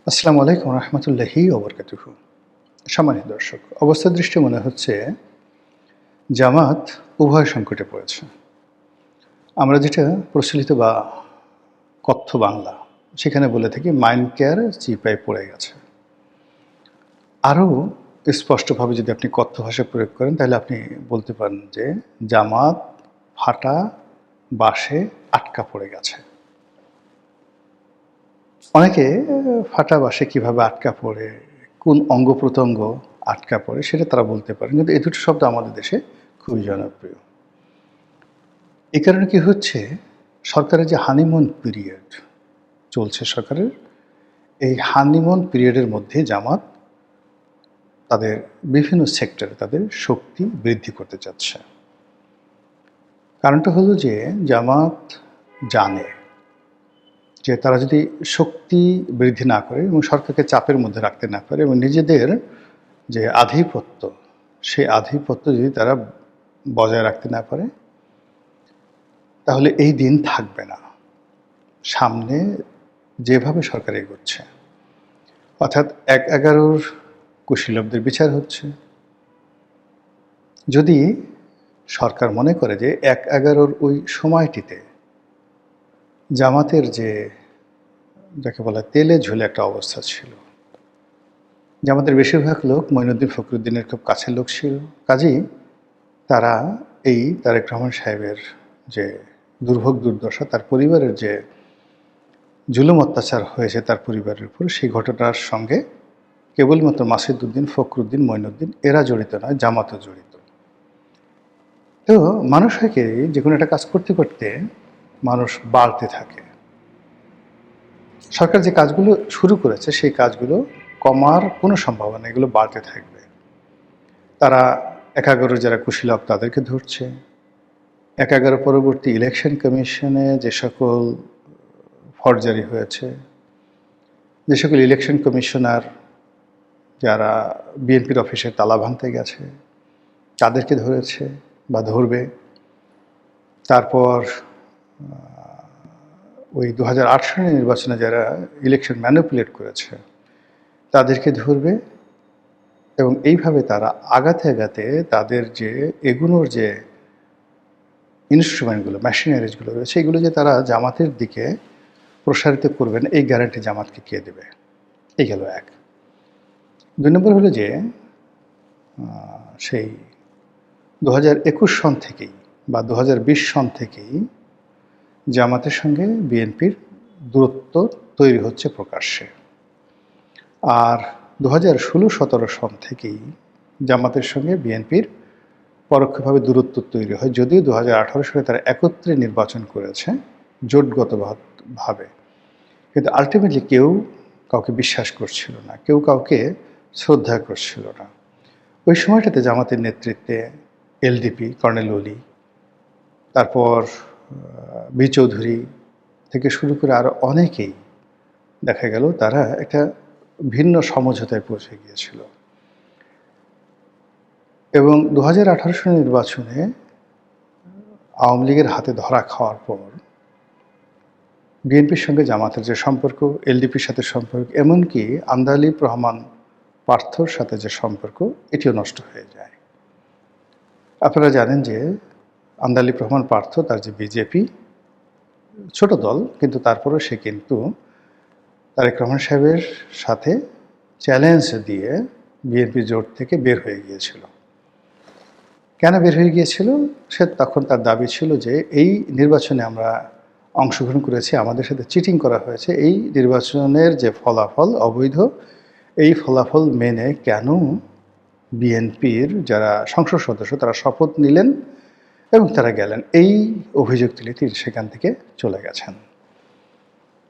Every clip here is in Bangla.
আসসালামু আলাইকুম রহমতুল্লাহি ওবরকাতুহু। সম্মানিত দর্শক, অবস্থা দৃষ্টি মনে হচ্ছে জামাত উভয় সংকটে পড়েছে। আমরা যেটা প্রচলিত বা কথ্য বাংলা সেখানে বলে থাকি মাইন্ড কেয়ার চিপায় পড়ে গেছে। আরও স্পষ্টভাবে যদি আপনি কথ্য ভাষা প্রয়োগ করেন তাহলে আপনি বলতে পারেন যে জামাত ফাটা বাঁশে আটকা পড়ে গেছে। অনেকে ফাটা বাঁশে কীভাবে আটকা পড়ে, কোন অঙ্গ প্রত্যঙ্গ আটকা পড়ে সেটা তারা বলতে পারেন, কিন্তু এই দুটো শব্দ আমাদের দেশে খুবই জনপ্রিয়। এই কারণে কি হচ্ছে, সরকারের যে হানিমুন পিরিয়ড চলছে সরকারের, এই হানিমুন পিরিয়ডের মধ্যে জামাত তাদের বিভিন্ন সেক্টরে তাদের শক্তি বৃদ্ধি করতে চাচ্ছে। কারণটা হলো যে জামাত জানে যে তারা যদি শক্তি বৃদ্ধি না করে এবং সরকারকে চাপের মধ্যে রাখতে না পারে এবং নিজেদের যে আধিপত্য, সেই আধিপত্য যদি তারা বজায় রাখতে না পারে, তাহলে এই দিন থাকবে না। সামনে যেভাবে সরকার এগোচ্ছে, অর্থাৎ ১/১১ কুশীলবদের বিচার হচ্ছে। যদি সরকার মনে করে যে ১/১১ ওই সময়টিতে জামাতের যে যাকে বলা তেলে ঝুলে একটা অবস্থা ছিল, জামাতের বেশিরভাগ লোক মঈনুদ্দিন ফখরুদ্দিনের খুব কাছের লোক ছিল, কাজেই তারা এই তারেক রহমান সাহেবের যে দুর্ভোগ দুর্দশা, তার পরিবারের যে জুলুম অত্যাচার হয়েছে তার পরিবারের উপর, সেই ঘটনার সঙ্গে কেবলমাত্র মাসিদউদ্দিন, ফখরুদ্দিন, মঈনুদ্দিন এরা জড়িত নয়, জামাতও জড়িত। তো মানুষ হয় কি, যে কোনো একটা কাজ করতে করতে মানুষ বাড়তে থাকে। সরকার যে কাজগুলো শুরু করেছে সেই কাজগুলো কমার কোনো সম্ভাবনা, এগুলো বাড়তে থাকবে। তারা ১/১১ যারা কুশীলব তাদেরকে ধরছে। ১/১১ পরবর্তী ইলেকশন কমিশনে যে সকল ফরজারি হয়েছে, যে সকল ইলেকশন কমিশনার যারা বিএনপির অফিসে তালা ভাঙতে গেছে তাদেরকে ধরেছে বা ধরবে। তারপর ওই ২০০৮ সালের নির্বাচনে যারা ইলেকশন ম্যানিপুলেট করেছে তাদেরকে ধরবে এবং এইভাবে তারা আগাতে আগাতে তাদের যে এগুনোর যে ইনস্ট্রুমেন্টগুলো, মেশিনারিজগুলো রয়েছে, এগুলো যে তারা জামাতের দিকে প্রসারিত করবেন এই গ্যারান্টি জামাতকে কে দেবে? এই গেল এক। ২ নম্বর হলো যে সেই ২০২১ সন থেকেই বা ২০২০ সন থেকেই জামাতের সঙ্গে বিএনপির দূরত্ব তৈরি হচ্ছে প্রকাশ্যে। আর ২০১৬-১৭ সন থেকেই জামাতের সঙ্গে বিএনপির পরোক্ষভাবে দূরত্ব তৈরি হয়, যদিও ২০১৮ সালে তারা একত্রে নির্বাচন করেছে জোটগতভাবে, কিন্তু আলটিমেটলি কেউ কাউকে বিশ্বাস করছিল না, কেউ কাউকে শ্রদ্ধা করছিল না। ওই সময়টাতে জামাতের নেতৃত্বে এলডিপি, কর্নেল ওলি, তারপর বি চৌধুরী থেকে শুরু করে আরও অনেকেই দেখা গেল তারা একটা ভিন্ন সমঝোতায় পৌঁছে গিয়েছিল। এবং ২০১৮ সালের নির্বাচনে আওয়ামী লীগের হাতে ধরা খাওয়ার পর বিএনপির সঙ্গে জামাতের যে সম্পর্ক, এলডিপির সাথে সম্পর্ক, এমনকি আন্দালিব রহমান পার্থর সাথে যে সম্পর্ক, এটিও নষ্ট হয়ে যায়। আপনারা জানেন যে আন্দালিব রহমান পার্থ, তার যে বিজেপি ছোট দল, কিন্তু তারপরেও সে কিন্তু তারেক রহমান সাহেবের সাথে চ্যালেঞ্জ দিয়ে বিএনপি জোট থেকে বের হয়ে গিয়েছিল। কেন বের হয়ে গিয়েছিল? সে তখন তার দাবি ছিল যে এই নির্বাচনে আমরা অংশগ্রহণ করেছি, আমাদের সাথে চিটিং করা হয়েছে, এই নির্বাচনের যে ফলাফল অবৈধ, এই ফলাফল মেনে কেন বিএনপির যারা সংসদ সদস্য তারা শপথ নিলেন এবং তারা গেলেন, এই অভিযোগ তুলে তিনি সেখান থেকে চলে গেছেন।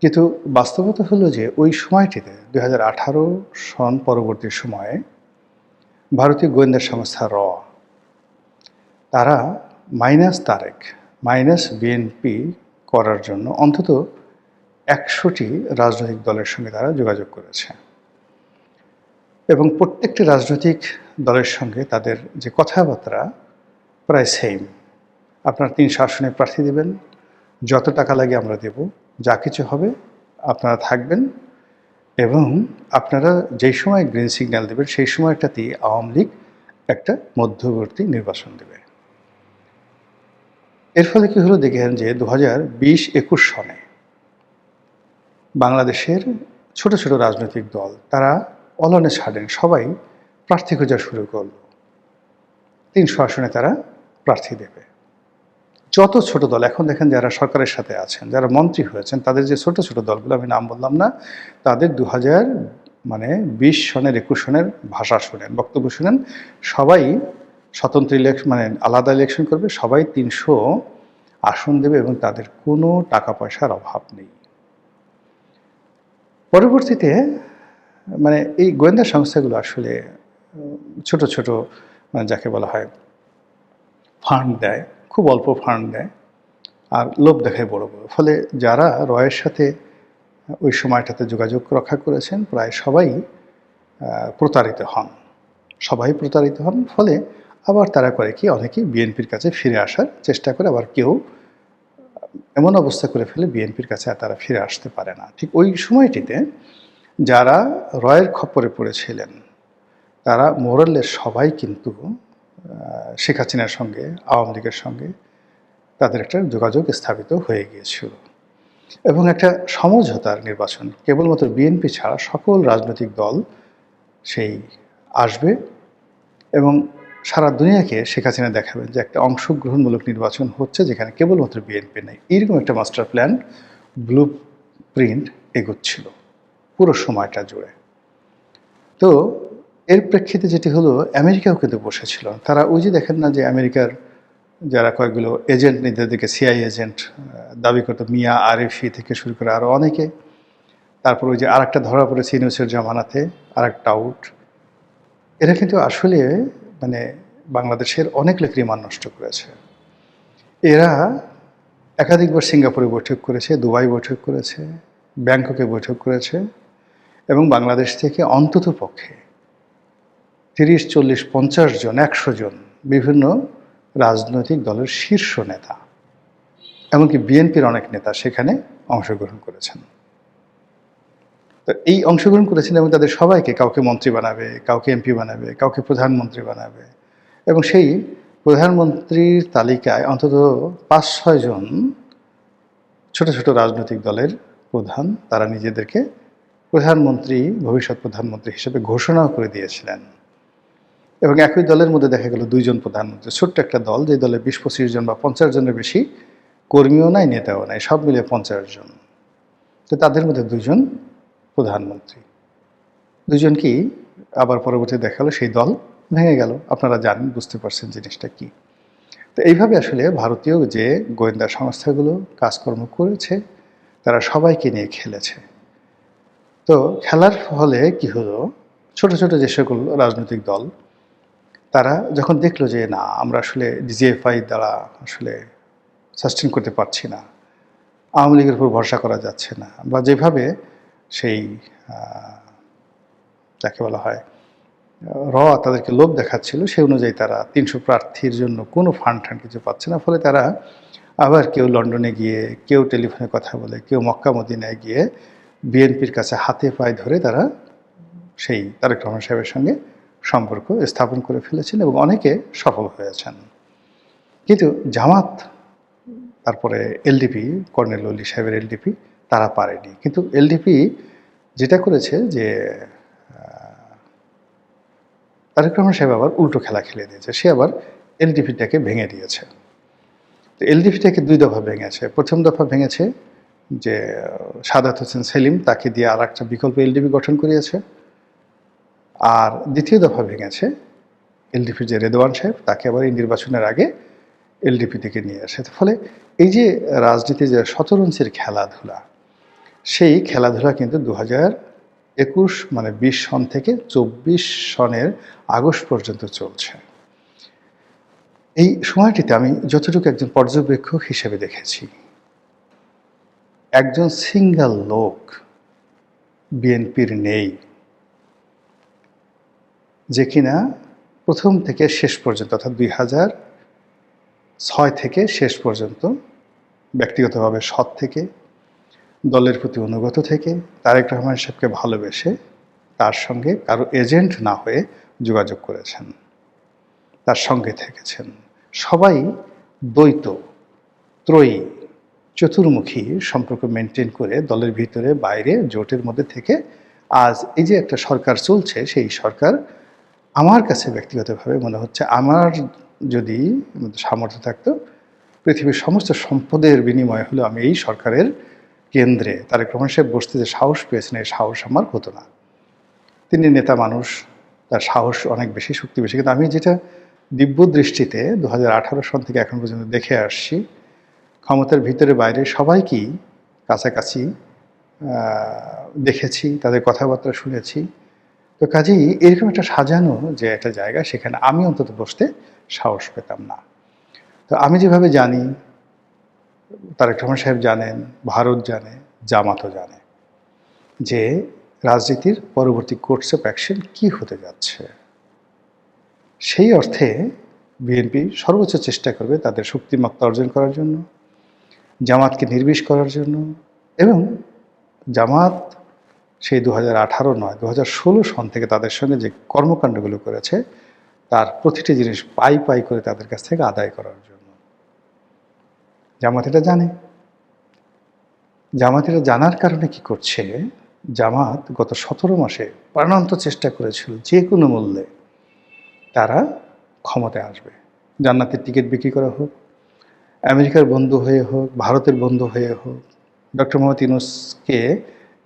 কিন্তু বাস্তবতা হলো যে ওই সময়টিতে ২০১৮ সন পরবর্তী সময়ে ভারতীয় গোয়েন্দা সংস্থা তারা মাইনাস তারেক, মাইনাস বিএনপি করার জন্য অন্তত ১০০টি রাজনৈতিক দলের সঙ্গে তারা যোগাযোগ করেছে এবং প্রত্যেকটি রাজনৈতিক দলের সঙ্গে তাদের যে কথাবার্তা প্রায় সেম। আপনারা ৩০০ আসনে প্রার্থী দেবেন, যত টাকা লাগে আমরা দেব, যা কিছু হবে আপনারা থাকবেন এবং আপনারা যেই সময় গ্রিন সিগন্যাল দেবেন সেই সময়টাতেই আওয়ামী লীগ একটা মধ্যবর্তী নির্বাচন দেবে। এর ফলে কি হলো দেখেন যে 2020-21 সনে বাংলাদেশের ছোট ছোট রাজনৈতিক দল তারা অলনে ছাড়েন, সবাই প্রার্থী খোঁজা শুরু করল। 300 আসনে তারা প্রার্থী দেবে। যত ছোট দল এখন দেখেন যারা সরকারের সাথে আছেন, যারা মন্ত্রী হয়েছেন, তাদের যে ছোট ছোট দলগুলো, আমি নাম বললাম না, তাদের 2020 সনের 21 সনের ভাষা শুনেন, বক্তব্য শুনেন, সবাই স্বতন্ত্র ইলেকশন মানে আলাদা ইলেকশন করবে, সবাই 300 আসন দেবে এবং তাদের কোনো টাকা পয়সার অভাব নেই। পরবর্তীতে মানে এই গোয়েন্দা সংস্থাগুলো আসলে ছোট ছোট যাকে বলা হয় ফান্ড দেয়, খুব অল্প ফান্ড দেয় আর লোভ দেখায় বড় বড়। ফলে যারা রয়ের সাথে ওই সময়টাতে যোগাযোগ রক্ষা করেছেন প্রায় সবাই প্রতারিত হন, ফলে আবার তারা করে কি, অনেকেই বিএনপির কাছে ফিরে আসার চেষ্টা করে, আবার কেউ এমন অবস্থা করে ফেলে বিএনপির কাছে আর তারা ফিরে আসতে পারে না। ঠিক ওই সময়টিতে যারা রয়ের খপ্পরে পড়েছিলেন তারা মোরালের সবাই কিন্তু শেখ হাসিনার সঙ্গে, আওয়ামী লীগের সঙ্গে তাদের একটা যোগাযোগ স্থাপিত হয়ে গিয়েছিল এবং একটা সমঝোতার নির্বাচন, কেবলমাত্র বিএনপি ছাড়া সকল রাজনৈতিক দল সেই আসবে এবং সারা দুনিয়াকে শেখ হাসিনা দেখাবেন যে একটা অংশগ্রহণমূলক নির্বাচন হচ্ছে যেখানে কেবলমাত্র বিএনপি নেই। এইরকম একটা মাস্টার প্ল্যান, ব্লু প্রিন্ট এগোচ্ছিল পুরো সময়টা জুড়ে। তো এর প্রেক্ষিতে যেটি হলো, আমেরিকাও কিন্তু বসেছিল। তারা ওই যে দেখেন না যে আমেরিকার যারা কয়েকগুলো এজেন্ট, নিজেদেরকে সিআই এজেন্ট দাবি করতো, মিয়া আরেফি থেকে শুরু করে আরও অনেকে, তারপর ওই যে আরেকটা ধরা পড়েছে ইউনুসের জামানাতে আরেকটা আউট, এরা কিন্তু আসলে মানে বাংলাদেশের অনেক লোকেরই মান নষ্ট করেছে। এরা একাধিকবার সিঙ্গাপুরে বৈঠক করেছে, দুবাই বৈঠক করেছে, ব্যাংককে বৈঠক করেছে এবং বাংলাদেশ থেকে অন্তত পক্ষে 30, 40, 50 জন, 100 জন বিভিন্ন রাজনৈতিক দলের শীর্ষ নেতা, এমনকি বিএনপির অনেক নেতা সেখানে অংশগ্রহণ করেছেন। তো এই অংশগ্রহণ করেছেন এবং তাদের সবাইকে কাউকে মন্ত্রী বানাবে, কাউকে এমপি বানাবে, কাউকে প্রধানমন্ত্রী বানাবে এবং সেই প্রধানমন্ত্রীর তালিকায় অন্তত 5-6 জন ছোট ছোট রাজনৈতিক দলের প্রধান, তারা নিজেদেরকে প্রধানমন্ত্রী, ভবিষ্যৎ প্রধানমন্ত্রী হিসেবে ঘোষণাও করে দিয়েছিলেন। এবং একই দলের মধ্যে দেখা গেল 2 জন প্রধানমন্ত্রী। ছোট্ট একটা দল, যে দলে 20-25 জন বা 50 জনের বেশি কর্মীও নাই, নেতাও নাই, সব মিলে 50 জন। তো তাদের মধ্যে 2 জন প্রধানমন্ত্রী, 2 জন কি আবার পরবর্তীতে দেখা গেলো সেই দল ভেঙে গেল। আপনারা জানেন, বুঝতে পারছেন জিনিসটা কি। তো এইভাবে আসলে ভারতীয় যে গোয়েন্দা সংস্থাগুলো কাজকর্ম করেছে তারা সবাইকে নিয়ে খেলেছে। তো খেলার ফলে কি হলো, ছোট ছোট যে সকল রাজনৈতিক দল তারা যখন দেখলো যে না, আমরা আসলে ডিজিএফআই দ্বারা আসলে সাস্টেন করতে পারছি না, আওয়ামী লীগের উপর ভরসা করা যাচ্ছে না, বা যেভাবে সেই যাকে বলা হয় তাদেরকে লোভ দেখাচ্ছিল, সেই অনুযায়ী তারা 300 প্রার্থীর জন্য কোনো ফান্ড কিছু পাচ্ছে না। ফলে তারা আবার কেউ লন্ডনে গিয়ে, কেউ টেলিফোনে কথা বলে, কেউ মক্কা মদিনায় গিয়ে বিএনপির কাছে হাতে পায়ে ধরে তারা সেই তারেক রহমান সাহেবের সঙ্গে সম্পর্ক স্থাপন করে ফেলেছেন এবং অনেকে সফল হয়েছেন। কিন্তু জামাত, তারপরে এলডিপি, কর্নেল ওলি সাহেবের এলডিপি, তারা পারেনি। কিন্তু এলডিপি যেটা করেছে যে তারেক রহমান সাহেব আবার উল্টো খেলা খেলে দিয়েছে, সে আবার এলডিপিটাকে ভেঙে দিয়েছে। তো এলডিপিটাকে 2 দফা ভেঙেছে। প্রথম দফা ভেঙেছে যে সাদাত হোসেন সেলিম, তাকে দিয়ে আর একটা বিকল্প এলডিপি গঠন করিয়েছে। আর দ্বিতীয় দফা ভেঙেছে এলডিপির যে রেদওয়ান সাহেব, তাকে আবার এই নির্বাচনের আগে এলডিপি থেকে নিয়ে আসে। ফলে এই যে রাজনীতির যে শতরঞ্চের খেলাধুলা, সেই খেলাধুলা কিন্তু 2021 মানে 20 সন থেকে 24 সনের আগস্ট পর্যন্ত চলছে। এই সময়টিতে আমি যতটুকু একজন পর্যবেক্ষক হিসেবে দেখেছি, একজন সিঙ্গেল লোক বিএনপির নেই যে কিনা প্রথম থেকে শেষ পর্যন্ত, অর্থাৎ 2006 থেকে শেষ পর্যন্ত ব্যক্তিগতভাবে সৎ থেকে দলের প্রতি অনুগত থেকে তারেক রহমান সাহেবকে ভালোবেসে তার সঙ্গে কারো এজেন্ট না হয়ে যোগাযোগ করেছেন, তার সঙ্গে থেকেছেন। সবাই দ্বৈত, ত্রয়ী, চতুর্মুখী সম্পর্ক মেনটেন করে দলের ভিতরে বাইরে জোটের মধ্যে থেকে আজ এই যে একটা সরকার চলছে, সেই সরকার আমার কাছে ব্যক্তিগতভাবে মনে হচ্ছে, আমার যদি সামর্থ্য থাকতো, পৃথিবীর সমস্ত সম্পদের বিনিময়ে হলেও আমি এই সরকারের কেন্দ্রে তারেক রহমান সাহেব বসতে যে সাহস পেয়েছেন, এই সাহস আমার হতো না। তিনি নেতা মানুষ, তার সাহস অনেক বেশি, শক্তি বেশি। কিন্তু আমি যেটা দিব্য দৃষ্টিতে 2018 সন থেকে এখন পর্যন্ত দেখে আসছি, ক্ষমতার ভিতরে বাইরে সবাইকেই কাছাকাছি দেখেছি, তাদের কথাবার্তা শুনেছি। তো কাজেই এরকম একটা সাজানো যে একটা জায়গা, সেখানে আমি অন্তত বসতে সাহস পেতাম না। তো আমি যেভাবে জানি, তারেক রহমান সাহেব জানেন, ভারত জানে, জামাতও জানে যে রাজনীতির পরবর্তী কোর্স অফ অ্যাকশন কী হতে যাচ্ছে। সেই অর্থে বিএনপি সর্বোচ্চ চেষ্টা করবে তাদের শক্তিমত্তা অর্জন করার জন্য, জামাতকে নির্বিষ করার জন্য। এবং জামাত সেই 2018 নয়, 2016 সন থেকে তাদের সঙ্গে যে কর্মকাণ্ডগুলো করেছে, তার প্রতিটি জিনিস পাই পাই করে তাদের কাছ থেকে আদায় করার জন্য। জামাত এটা জানে। জামাত এটা জানার কারণে কি করছে, জামাত গত 17 মাসে প্রাণান্ত চেষ্টা করেছিল যে কোনো মূল্যে তারা ক্ষমতায় আসবে। জান্নাতের টিকিট বিক্রি করা হোক, আমেরিকার বন্ধু হয়ে হোক, ভারতের বন্ধু হয়ে হোক, ডক্টর মোহাম্মদ ইউনূসকে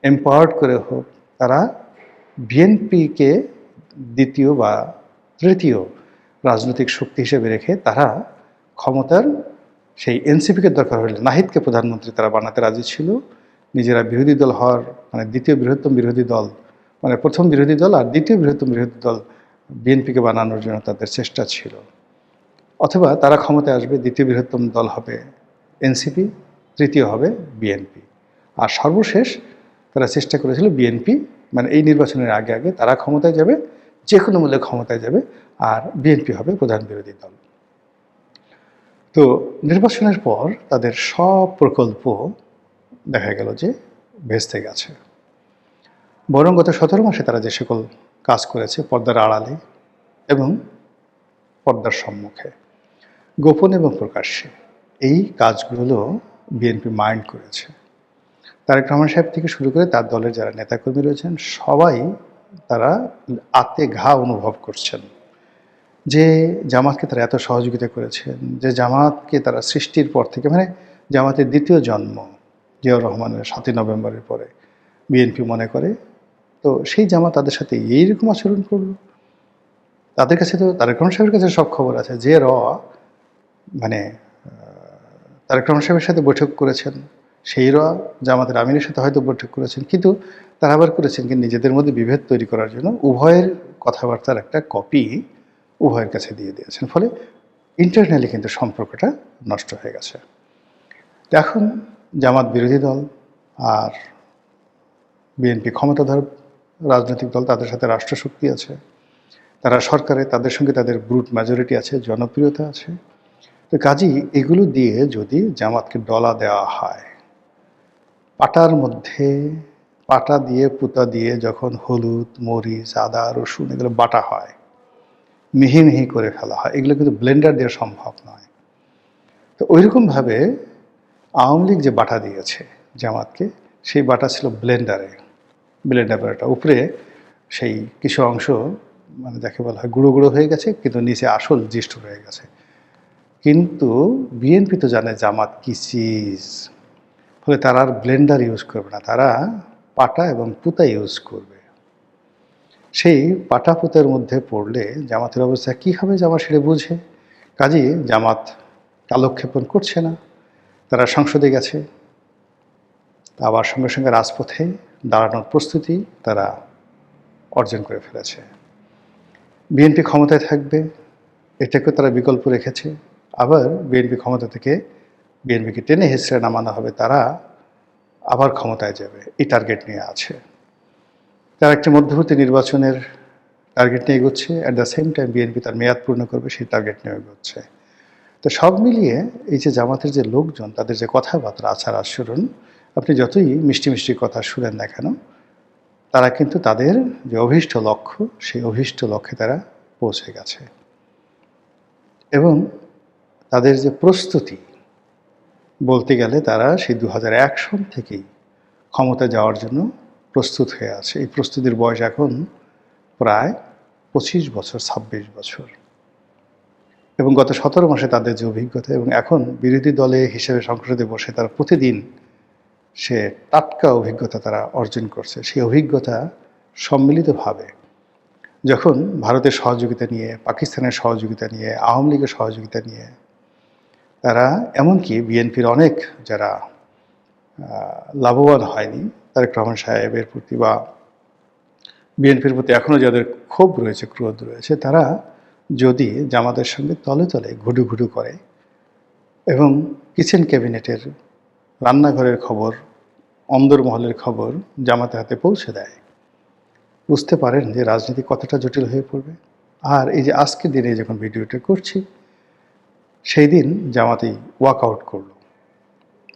এম্পাওয়ার্ড করে হোক, তারা বিএনপিকে দ্বিতীয় বা তৃতীয় রাজনৈতিক শক্তি হিসেবে রেখে তারা ক্ষমতার সেই এনসিপিকে দরকার হলে নাহিদকে প্রধানমন্ত্রী তারা বানাতে রাজি ছিল। নিজেরা বিরোধী দল হওয়ার, মানে দ্বিতীয় বৃহত্তম বিরোধী দল, মানে প্রথম বিরোধী দল আর দ্বিতীয় বৃহত্তম বিরোধী দল বিএনপিকে বানানোর জন্য তাদের চেষ্টা ছিল। অথবা তারা ক্ষমতায় আসবে, দ্বিতীয় বৃহত্তম দল হবে এনসিপি, তৃতীয় হবে বিএনপি, আর সর্বশেষ তারা চেষ্টা করেছিল বিএনপি, মানে এই নির্বাচনের আগে আগে তারা ক্ষমতায় যাবে, যে কোনো মূল্যে ক্ষমতায় যাবে, আর বিএনপি হবে প্রধান বিরোধী দল। তো নির্বাচনের পর তাদের সব প্রকল্প দেখা গেল যে ভেস্তে গেছে। বরং গত 17 মাসে তারা যে সকল কাজ করেছে পর্দার আড়ালে এবং পর্দার সম্মুখে, গোপন এবং প্রকাশ্যে, এই কাজগুলো বিএনপি মাইন্ড করেছে। তারেক রহমান সাহেব থেকে শুরু করে তার দলের যারা নেতাকর্মী রয়েছেন, সবাই তারা আত্মে ঘা অনুভব করছেন যে জামাতকে তারা এত সহযোগিতা করেছেন, যে জামাতকে তারা সৃষ্টির পর থেকে, মানে জামাতের দ্বিতীয় জন্ম জিয়াউর রহমানের 7ই নভেম্বরের পরে বিএনপি মনে করে, তো সেই জামাত তাদের সাথে এইরকম আচরণ করলো। তাদের কাছে তো তারেক রহমান সাহেবের কাছে সব খবর আছে, যে মানে তারেক রহমান সাহেবের সাথে বৈঠক করেছেন, সেই জামাতের আমিরের সাথে হয়তো বৈঠক করেছেন, কিন্তু তারা আবার করেছেন কি নিজেদের মধ্যে বিভেদ তৈরি করার জন্য উভয়ের কথাবার্তার একটা কপি উভয়ের কাছে দিয়ে দিয়েছেন। ফলে ইন্টারনালি কিন্তু সম্পর্কটা নষ্ট হয়ে গেছে। এখন জামাত বিরোধী দল আর বিএনপি ক্ষমতাধর রাজনৈতিক দল, তাদের সাথে রাষ্ট্রশক্তি আছে, তারা সরকারে, তাদের সঙ্গে তাদের ব্রুট মেজরিটি আছে, জনপ্রিয়তা আছে। তো কাজেই এগুলো দিয়ে যদি জামাতকে ডলা দেওয়া হয়, পাটার মধ্যে পাটা দিয়ে পুতা দিয়ে যখন হলুদ, মরিচ, আদা, রসুন এগুলো বাটা হয়, মিহি মিহি করে ফেলা হয়, এগুলো কিন্তু ব্লেন্ডার দেওয়া সম্ভব নয়। তো ওইরকমভাবে আওয়ামী লীগ যে বাটা দিয়েছে জামাতকে, সেই বাটা ছিল ব্লেন্ডারে, ব্লেন্ডারটা উপরে সেই কিছু অংশ মানে যাকে বলা হয় গুঁড়ো গুঁড়ো হয়ে গেছে, কিন্তু নিচে আসল জিষ্ট হয়ে গেছে। কিন্তু বিএনপি তো জানে জামাত কি চিজ, ফলে তারা আর ব্লেন্ডার ইউজ করবে না, তারা পাটা এবং পুতা ইউজ করবে। সেই পাটা পুতার মধ্যে পড়লে জামাতের অবস্থা কী হবে জামাত সেটা বুঝে। কাজেই জামাত কালক্ষেপণ করছে না, তারা সংসদে গেছে, আবার সঙ্গে সঙ্গে রাজপথে দাঁড়ানোর প্রস্তুতি তারা অর্জন করে ফেলেছে। বিএনপি ক্ষমতায় থাকবে, এটাকে তারা বিকল্প রেখেছে। আবার বিএনপি ক্ষমতা থেকে বিএনপিকে টেনে হেঁচড়ে নামানো হবে, তারা আবার ক্ষমতায় যাবে, এই টার্গেট নিয়ে আছে। তারা একটি মধ্যবর্তী নির্বাচনের টার্গেট নিয়ে এগোচ্ছে, at the same time BNP তার মেয়াদ পূর্ণ করবে, সেই টার্গেট নিয়ে এগোচ্ছে। তো সব মিলিয়ে এই যে জামাতের যে লোকজন, তাদের যে কথাবার্তা, আচার আচরণ, আপনি যতই মিষ্টি মিষ্টি কথা শুনেন না কেন, তারা কিন্তু তাদের যে অভীষ্ট লক্ষ্য, সেই অভীষ্ট লক্ষ্যে তারা পৌঁছে গেছে। এবং তাদের যে প্রস্তুতি, বলতে গেলে তারা সেই 2001 সন থেকেই ক্ষমতা যাওয়ার জন্য প্রস্তুত হয়ে আছে। এই প্রস্তুতির বয়স এখন প্রায় 25 বছর, 26 বছর। এবং গত 17 মাসে তাদের যে অভিজ্ঞতা, এবং এখন বিরোধী দলে হিসেবে সংসদে বসে তারা প্রতিদিন সে টাটকা অভিজ্ঞতা তারা অর্জন করছে। সেই অভিজ্ঞতা সম্মিলিতভাবে যখন ভারতের সহযোগিতা নিয়ে, পাকিস্তানের সহযোগিতা নিয়ে, আওয়ামী লীগের সহযোগিতা নিয়ে, তারা এমনকি বিএনপির অনেক যারা লাভবান হয়নি, তারেক রহমান সাহেবের প্রতি বা বিএনপির প্রতি এখনও যাদের ক্ষোভ রয়েছে, ক্রোধ রয়েছে, তারা যদি জামাতের সঙ্গে তলে তলে ঘুটু করে এবং কিচেন ক্যাবিনেটের রান্নাঘরের খবর, অন্দরমহলের খবর জামাতের হাতে পৌঁছে দেয়, বুঝতে পারেন যে রাজনীতি কতটা জটিল হয়ে পড়বে। আর এই যে আজকের দিনে যখন ভিডিওটা করছি, সেই দিন জামাতেই ওয়াকআউট করলো।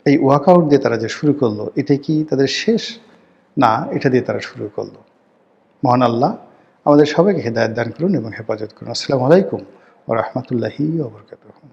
এই ওয়াকআউট দিয়ে তারা যে শুরু করলো, এটাই কি তাদের শেষ? না, এটা দিয়ে তারা শুরু করলো। মহান আল্লাহ আমাদের সবাইকে হেদায়েত দান করুন এবং হেফাজত করুন। আসসালামু আলাইকুম ওয়া রাহমাতুল্লাহি ওয়া বারাকাতুহু।